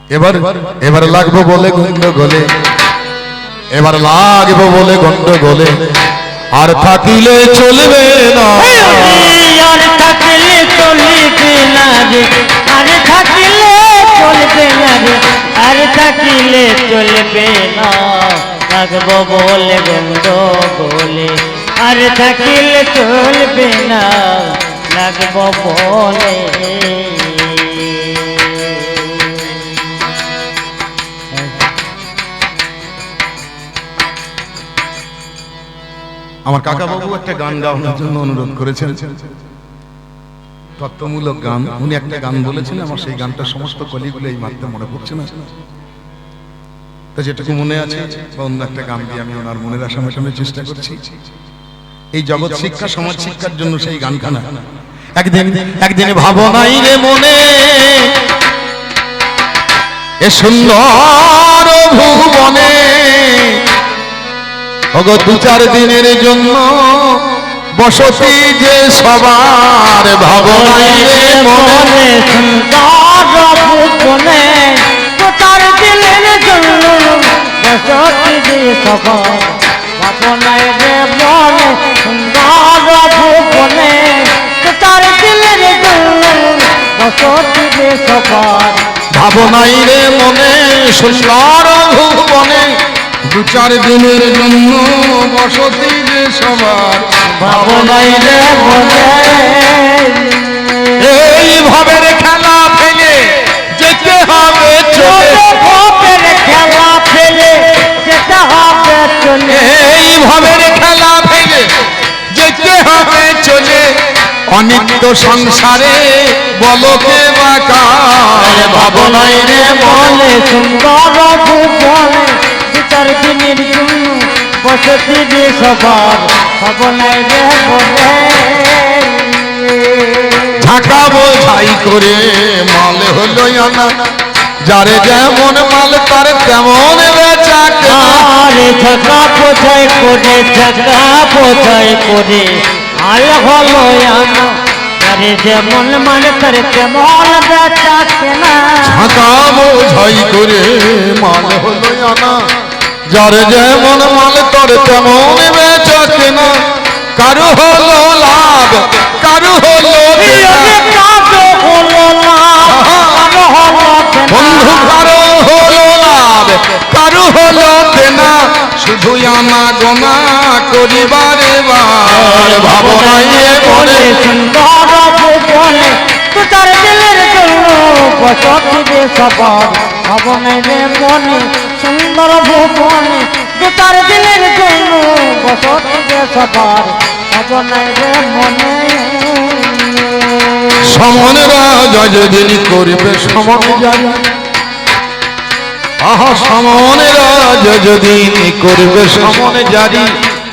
এবার এবার লাগবো বলে গন্ডগোলে, এবার লাগবো বলে গন্ডগোলে, আর থাকিলে চলবে না, আর থাকিলে চলবে না রে, আর থাকিলে চলবে না রে, আর থাকিলে চলবে না, লাগবো বলে গন্ডগোলে, আর থাকিলে চলবে না, লাগবো বলে। আমার কাকা বাবু একটা গান গাওয়ার জন্য অনুরোধ করেছেন, তত্ত্বমূলক গান। উনি একটা গান বলেছেন, আমার সেই গানটা সমস্ত কলিগুলো এই মাত্র মনে পড়ছে না, তো যেটুকু মনে আছে বা অন্য একটা গান দিয়ে আমি ওনার মনের আশা মেটানোর চেষ্টা করছি। এই জগৎ শিক্ষা সমাজ শিক্ষার জন্য সেই গানখানা। একদিন একদিন ভাবনাই রে মনে এ সুন্দর ভুবনে, ওগো দু চার দিনের জন্য বসতি যে সবার, ভাবনাই রে মনে সুন্দর ভুবনে, দু চার দিনের জন্য বসতি যে সবার, ভাবনাই রে মনে সুন্দর ভুবনে, দু চার দিনের জন্য বসতি যে সবার, ভাবনাই রে মনে সুন্দর ভুবনে, দু চার দিনের জন্য বসতি যে সবার, ভাবনাই রে মনে। এই ভাবের খেলা ফেলে যেতে হবে চলে, ভাবের খেলা ফেলে যেতে হবে চলে, এই ভাবের খেলা ফেলে যেতে হবে চলে, অনিত্য সংসারে বলকে বাকার, ভাবনাই রে মনে সুন্দর ভুবনে, দু চার দিনের জন্য বসতি যে সবার, ভাবনাই রে মনে। ঢাকা বোঝাই করে মাল হলো আনা, যারে যেমন মাল তার তেমন বেচা কেনা, আরে ঝাঁকা বোঝাই করে, ঝাঁকা বোঝাই করে আল হলো আনা, আরে যেমন মানে তার তেমন বেচা কেনা, ঢাকা বোঝাই করে মাল হলো আনা, যারে যেমন মাল তার তেমন বেচা কেনা, কারো হলো লাভ কারো হলো দেনা, বন্ধু কারো হলো লাভ কারো হলো দেনা, শুধু আনা গোনা করিবারে বার, ভাবনাই রে মনে সুন্দর ভুবনে, দু চার দিনের জন্য বসতি যে সবার, ভাবনাই রে মনে সুন্দর ভুবনে, দু চার দিনের জন্য বসতি যে সবার, ভাবনাই রে মনে। সমন রাজা যেদিন করবে সমন জানি, আহা সমন রাজা যেদিন করবে সমন জারি,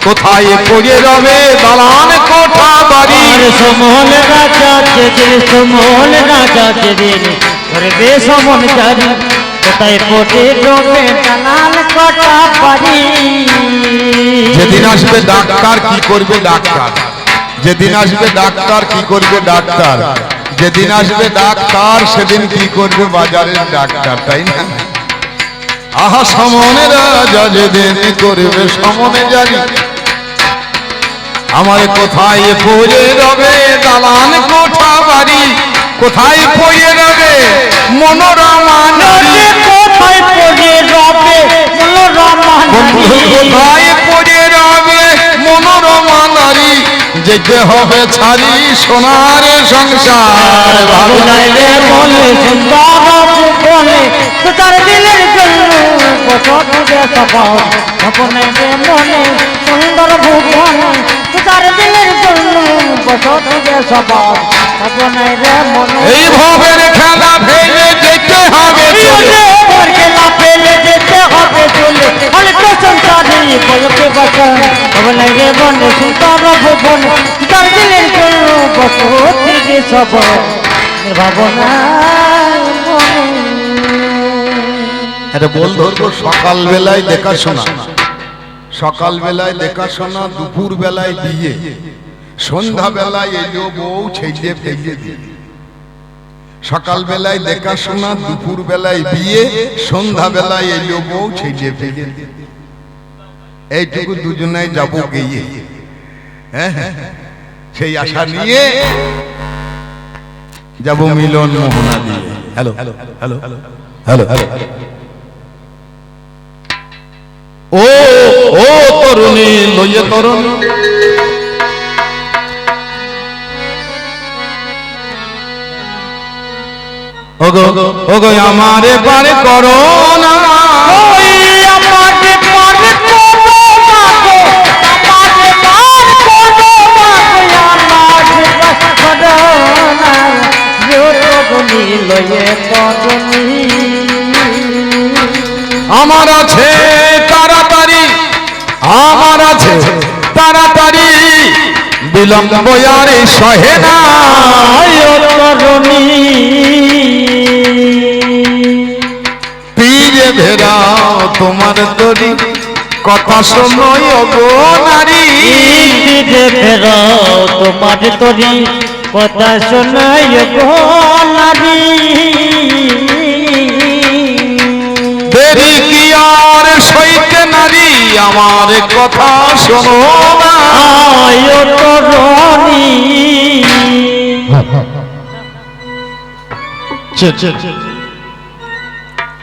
কোথায় পড়ে রবে দালান কোঠা বাড়ি, আর সমন রাজা যেদিন, সমন রাজা যেদিন করবে সমন জারি, কোথায় পড়ে রবে দালান কোঠা বাড়ি, যেদিন আসবে ডাক্তার কি করবে ডাক্তার, যেদিন আসবে ডাক্তার কি করবে ডাক্তার, যেদিন আসবে ডাক্তার সেদিন কি করবে বাজারের ডাক্তার, তাই না? আহা সমনে রাজা যেদিন করবে সমনে জানি, আমার কোথায় পড়ে রবে দালান কোঠা বাড়ি, কোথায় পড়ে রবে মনোরমা নারী, কোথায় পড়ে রবে মনোরমা বন্ধু নারী, কোথায় পড়ে রবে মনোরমা নারী, যেতে হবে ছাড়ি সোনার সংসার, ভাবনাই রে মনে সুন্দর ভুবনে, দু চার দিনের জন্য বসতি যে সবার, ভাবনাই রে মনে সুন্দর ভুবনে, দু চার দিনের জন্য বসতি যে সবার, ভাবনাই রে মনে। এই ভাবের খেলা ফেলে যেতে হবে চলে, খেলা ফেলে যেতে হবে চলে, অনেক সংসারে বলতে বাঁচা, ভাবনাই রে মনে সুন্দর ভুবনে, দু চার দিনের জন্য বসতি যে সবার, ভাবনাই মনে। এটা বল ধরবো সকাল বেলায় দেখাশোনা, সকাল বেলায় দেখাশোনা, দুপুর বেলায় বিয়ে, সন্ধ্যা বেলায় এলো বউ ছেড়ে ফেলে দিয়ে, সকাল বেলায় দেখাশোনা, দুপুর বেলায় বিয়ে, সন্ধ্যা বেলায় এলো বউ ছেড়ে ফেলে, এইটুকু দুজনাই যাবো গিয়ে। হ্যাঁ হ্যাঁ, সেই আশা নিয়ে যাব মিলন মোহনা দিয়ে। Hello hello hello hello hello, ও ও তরুণী লইয়ে তরুণ, ওগো ওগো আমারে পারে করো না, ওই আমাকে পারে করো না গো, আমাকে পারে করো না গো, আমাকে করো না, যোগনি লয়ে তরুণী। আমার আছে তাড়াতাড়ি, আমার আছে তাড়াতাড়ি, বিলম্ব আর সহে না, তরুণী তীরে ভেড়াও তোমার তরি, কথা শোনোই ওগো নারী, তীরে ভেড়াও তোমার তরি, কথা শোনাই গো নারী। দেরি কি আর সইতে নারী, আমার কথা শোনো না, তরুণী।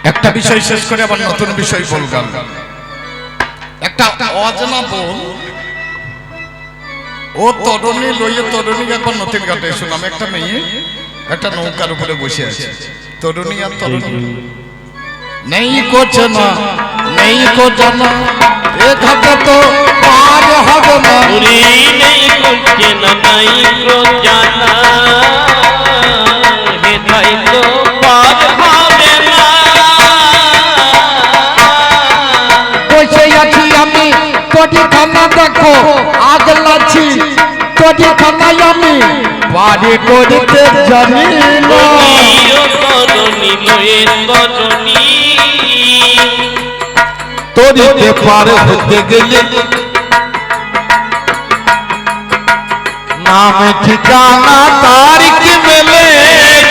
একটা বিষয় শেষ করে আবার নতুন বিষয় বললাম। একটা অজানা বোন, ও তরুণী লইয়ে তরুণী একবার নতুন ঘাটে শুনলাম, একটা মেয়ে একটা নৌকার উপরে বসে আছে, তরুণী আর তরুণী নেই করছে না, নেই করছে না, এ ঘাটে তো পার হবে না, নেই করছে না, নাই গো জানা, হেথাই তো পার হবে না। বসে আছি আমি তোটি খানা দেখো আগলাছি, তোটি খানায় আমি বাড়ি করিতে জানি না, ও তরুণী লয়ে তরুণী, তরিতে পার হতে গেলে নাম ঠিকানা তারিখ মেলে,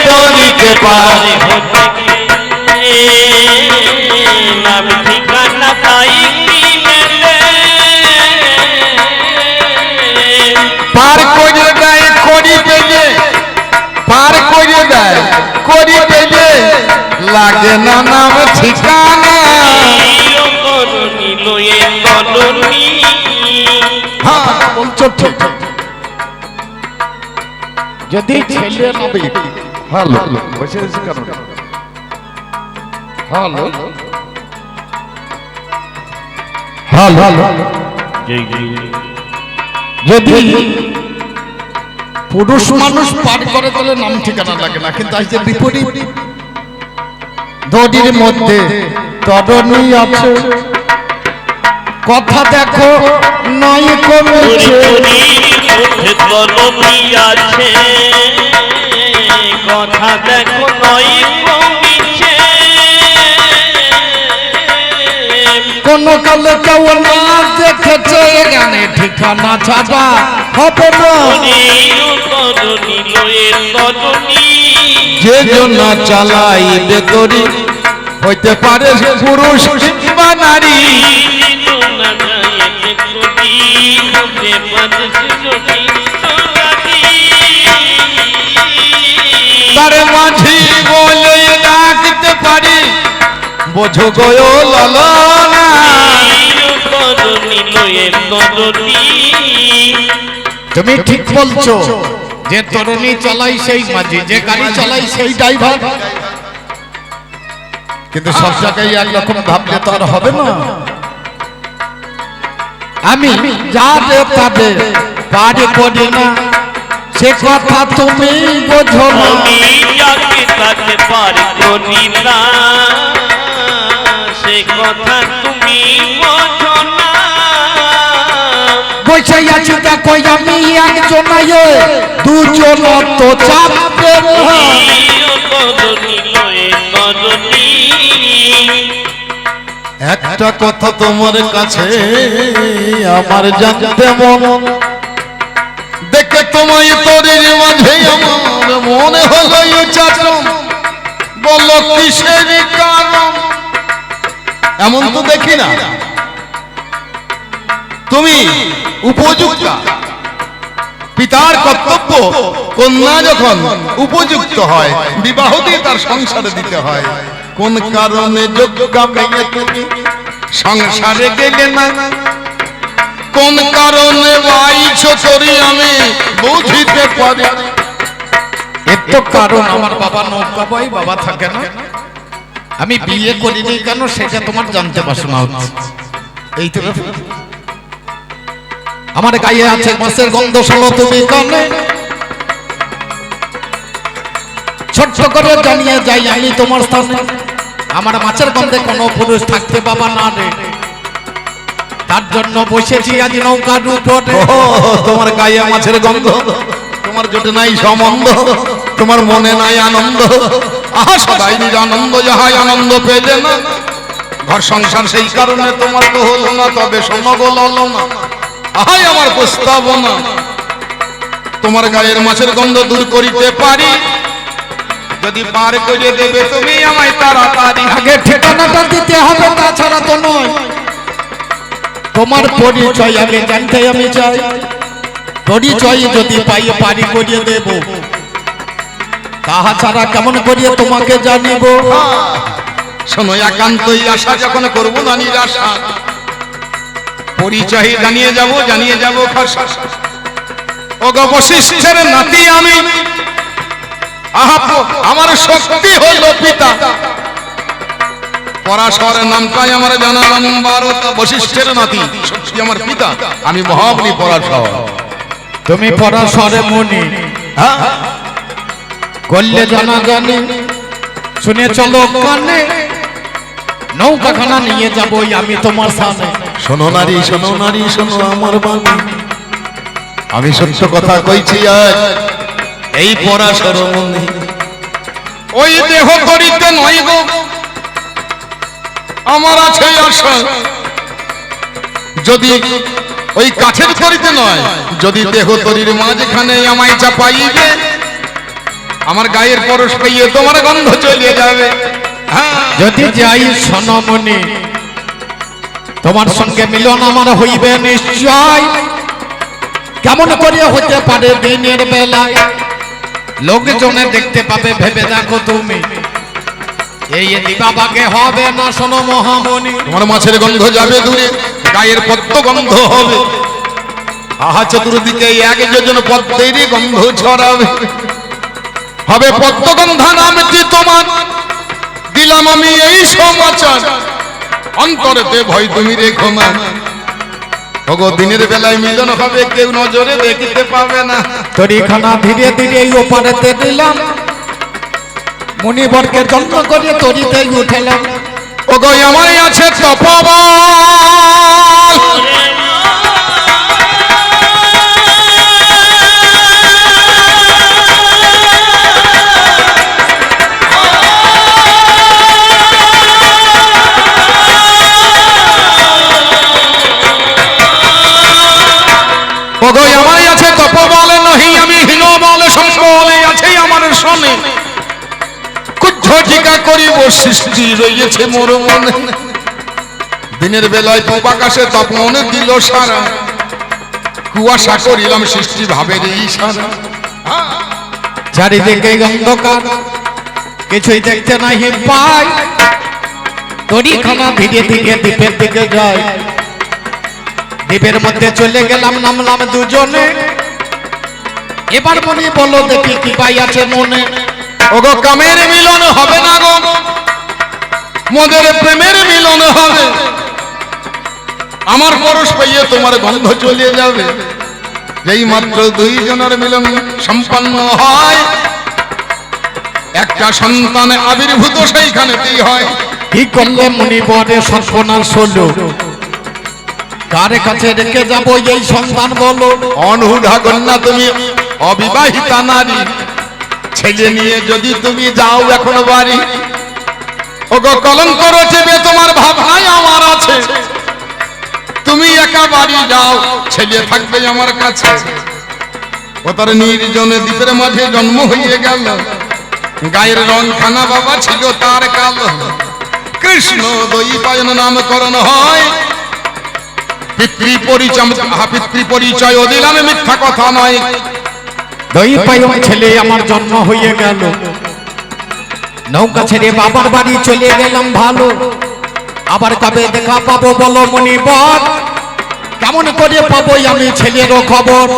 তরিতে পার হতে গেলে নাম ঠিকানা তাই কি মেলে, পার করে দেয় করিতে যে, পার করে দেয় করিতে যে, লাগে না নাম ঠিকানা, ও তরুণী লয়ে তরুণী, হ্যাঁ বলছো ঠিক। যদি ছেলে নবী হ্যালো বসে আছি কেন? হ্যালো হ্যালো, যদি পুরুষ মানুষ পার করে তাহলে নাম ঠিকানা লাগে না, কিন্তু আজকে বিপরীত, দড়ির মধ্যে তরুণী আছে, কথা দেখো নাই কমেছে, মধ্যে তরুণী আছে, কথা দেখো নয় কমিছে, কোন কালে কেউ না দেখেছে, এখানে ঠিকানা ছাড়া হবে না, তরুণী লয়ে তরুণী, যে জন্য চালাইবে তরি, হইতে পারে সে পুরুষ কিংবা নারী, না যাইতে করি, হতে পারে যদি সোনালি, তার মাঝি বলে ডাকতে পারি, বোঝো গো লালনা, তরুণী লয়ে তরুণী, তুমি ঠিক বলছো, যে তরুণী চালাই সেই মাঝি, যে গাড়ি চালাই সেই ড্রাইভার, কিন্তু সব জায়গায় একরকম ভাবলে তো আর হবে না, আমি যা পাবে পারে করি না, সে কথা তুমি বোঝো না, আমি যাকে তাকে পার করি না, সে কথা তুমি বোঝো না, বসে আছি দেখো আমি একজন দুজন তো চাপবে না, তরুণী লয়ে তরুণী, একটা কথা তোমার কাছে আমার জানতে মন, দেখে তো তোমায় তোরের মাঝে আমার মনে হলো চাচম, বলো কিসের কারণ? এমন তো দেখি না, তুমি উপযুক্তা। পিতার কর্তব্য কন্যা যখন উপযুক্ত হয় বিবাহ দিয়ে তার সংসারে দিতে হয়। কোন কারণে যোগ্যা ভেঙে তুমি সংসারে গেলে না? কোন কারণে বাইছো তোরে আমি বুঝিতে পারি। এর তো কারণ আমার বাবা নৌকা বই, বাবা থাকে না। আমি বিয়ে করিনি কেন সেটা তোমার জানতে বাসনা হচ্ছে। এই তো আমার গায়ে আছে মাছের গন্ধ, শোনো তুমি কানে। ছোট্ট করে জানিয়ে যাই আমি তোমার স্থানে, আমার মাছের গন্ধে কোনো পুরুষ থাকতে বাবা না রে। তার জন্য বসেছি আজ নৌকার উপরে। তোমার গায়ে মাছের গন্ধ, তোমার জোটে নাই সম্বন্ধ, তোমার মনে নাই আনন্দ। আহা সবাই আনন্দ, যাহাই আনন্দ পেলে না। ঘর সংসার সেই কারণে তোমার তো হলো না, তবে সমগল হলো না। আহাই আমার প্রস্তাবনা, তোমার গায়ের মাছের গন্ধ দূর করিতে পারি যদি পার করে দেবে তুমি আমায় তাড়াতাড়ি। আগে ঠিকানাটা দিতে হবে, তাছাড়া তো নয়। তোমার পরিচয় আগে জানতে আমি চাই, পরিচয় যদি পাই পারি করিয়ে দেব, তাহা ছাড়া কেমন করিয়ে তোমাকে জানিব। শোনো একান্তই আশা যখন করবো না নিরাশা, পরিচয় জানিয়ে যাব খাসা। ওগো বশিষ্ঠের নাতি আমি, আমার শক্তি হইল পিতা। পরাশরের নামটাই আমার জানালাম বারতা। বশিষ্ঠের নাতি শক্তি আমার পিতা, আমি মহাবলী পরাশর। তুমি পরাশরে মুনি, করলে জানা জানি শুনে চলো কানে। নৌকাখানা নিয়ে যাবই আমি তোমার সামনে। শোনো নারী, শোনো নারী, শোনো আমার বাণী, আমি সত্য কথা কইছি আজ এই পরাশর মনে। ওই দেহ করিতে নয় গো আমার আছে আশা, যদি ওই কাঠের করিতে নয়, যদি দেহ তরির মাঝখানে আমায় চাপাইবে, আমার গায়ের পরশ পাইয়ে তোমার গন্ধ চলে যাবে। যদি যাই সনমনি, তোমার সঙ্গে মিলন আমার হইবে নিশ্চয়। কেমন করিয়া হতে পারে দিনের বেলায়, লোকজনে দেখতে পাবে ভেবে দেখো তুমি। এই দিবাবাগে হবে না শোনো মহামণি, তোমার মাছের গন্ধ যাবে দূরে, গায়ের পদ্ম গন্ধ হবে। আহা চতুর্দিকে এক যোজন পদ্মেরই গন্ধ ছড়াবে। হবে পদ্মগন্ধা নামটি তোমার, দিলাম আমি এই সমাচার। অন্তরেতে ভয় তুমি রেখো না, ওগো দিনের বেলায় মিলন হবে, কেউ নজরে দেখিতে পাবে না। তরিখানা ধীরে ধীরে ওপারেতে দিলাম, মুনিবরকে যত্ন করে তরিতে উঠেলাম। ওগো আমারই আছে তপবল, ওগো আমারই আছে তপবল, নহি আমি হীন বল, সম্বলে আছে আমার সনে। ঝটিকা করিব সৃষ্টি রয়েছে মোর মনে। দিনের বেলায় আকাশে তপন দিল সারা, কুয়াশা করিলাম সৃষ্টি ভাবের ইশারা। চারিদিকে অন্ধকার, কিছুই দেখতে নাহি পাই। তরিখানা ধীরে ধীরে দ্বীপের দিকে যায়, দ্বীপের মধ্যে চলে গেলাম, নামলাম দুজনে। এবার মনে বলো দেখি কি পাই আছে মনে। ওগো কামের মিলন হবে না গো, মোদের প্রেমের মিলন হবে। আমার পরশ পাইয়ে তোমার গন্ধ চলে যাবে। যেই মাত্র দুইজনের মিলন সম্পন্ন হয়, একটা সন্তান আবির্ভূত সেইখানেতেই হয়। কি করলে মুনিবরে সর্বনাশ হলো, কার কাছে রেখে যাবো এই সন্তান বলো। অনহুঢা কন্যা তুমি, অবিবাহিতা নারী, ছেলে নিয়ে যদি তুমি যাও এখন বাড়ি, ওগো কলঙ্ক রচিবে তোমার ভাবনাই আমার আছে। তুমি একা বাড়ি যাও, ছেলে থাকবে আমার কাছে। ও তার নির্জনে দ্বীপের মাঝে জন্ম হয়ে গেল। গায়ের রং খানা বাবা ছিল তার কালো। কৃষ্ণ দ্বৈপায়ন নামকরণ হয়। পিতৃপরিচয় ও দিলাম, মিথ্যা কথা নয়। দ্বৈপায়ন ছেলে আমার জন্ম হয়ে গেল। নৌকা ছেড়ে বাবার বাড়ি চলে গেলাম ভালো। আবার কবে দেখা পাবো বলো মনিবর? কেমন করে পাবো আমি ছেলেরও খবর?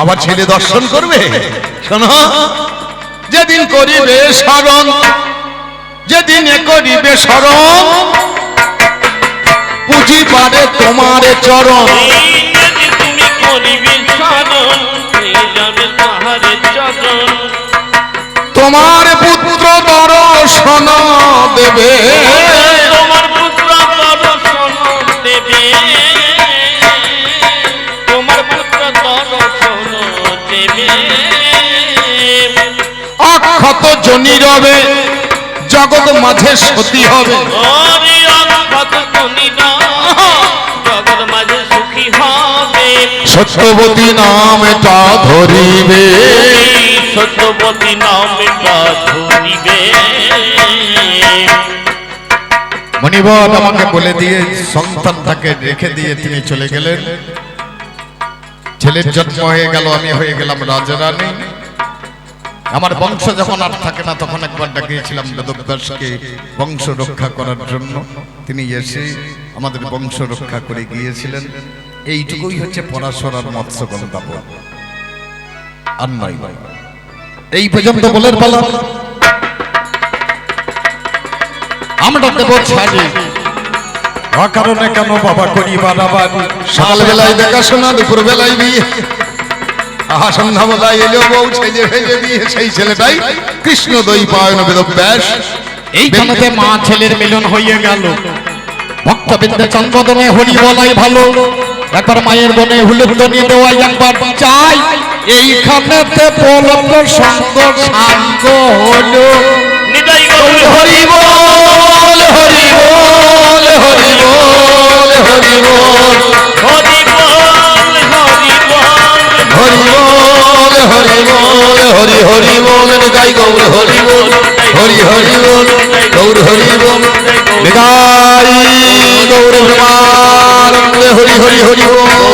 আবার ছেলে দর্শন করবে? শোনো, যেদিন করিবে স্মরণ, যেদিন করিবে স্মরণ, পুঁজি পারে তোমার চরণ। যদি তুমি করিবে স্মরণ, হয়ে যাবে তাহারে চরণ। তোমার পুত্র দর্শন দেবে, তোমার পুত্র দর্শন দেবে, তোমার পুত্র দর্শন দেবে। অক্ষত জনি রবে, জগৎ মাঝে সতী হবে। হরি অক্ষত কনিনা, জগৎ মাঝে সুখী হবে। সত্যবতী নামটা ধরিবে, সত্যবতী নামটা ধরিবে। মনিবর আমাকে বলে দিয়ে সন্তানটাকে রেখে দিয়ে তিনি চলে গেলেন। ছেলের জন্ম হয়ে গেল, আমি হয়ে গেলাম রাজরানী। আমার বংশ যখন আর থাকে না, তখন একবার ডাকিয়েছিলাম বেদব্যাসকে বংশ রক্ষা করার জন্য। তিনি এসে আমাদের বংশ রক্ষা করে গিয়েছিলেন। এইটুকুই হচ্ছে পরাশরার মৎস্যগন্ধা পদ, আর নয়। এই পর্যন্ত বলের পালা। আমরা দেব ছাড়ি, অকারণে কেন বাবা করি বাড়াবাড়ি। সকালবেলায় দেখাশোনা, দুপুর বেলায় বিয়ে, আহা সন্ধ্যাবেলায় এলো বউ ছেলে ভেজে দিয়ে, সেই ছেলেটাই কৃষ্ণ দ্বৈপায়ন বেদব্যাস। এইখানেতে মা ছেলের মিলন হয়ে গেল। ভক্তবৃন্দে চন্দ্রদনে হরি বলাই ভালো, একবার মায়ের বনে হুলুধ্বনি দেওয়াই একবার চাই। এইখানেতে বলব সঙ্গ সাঙ্গ হলো। নিতাই গৌর হরি বল, হরি বল, হরি বল, হরি বল, হরি বল, হরি বল, হরি বল, হরি বল, হরি হরি বল, নিতাই গৌর হরি বল, হরি হরি বল, গৌর হরি বল, নিতাই গৌর প্রেমানন্দে হরি হরি হরি বল।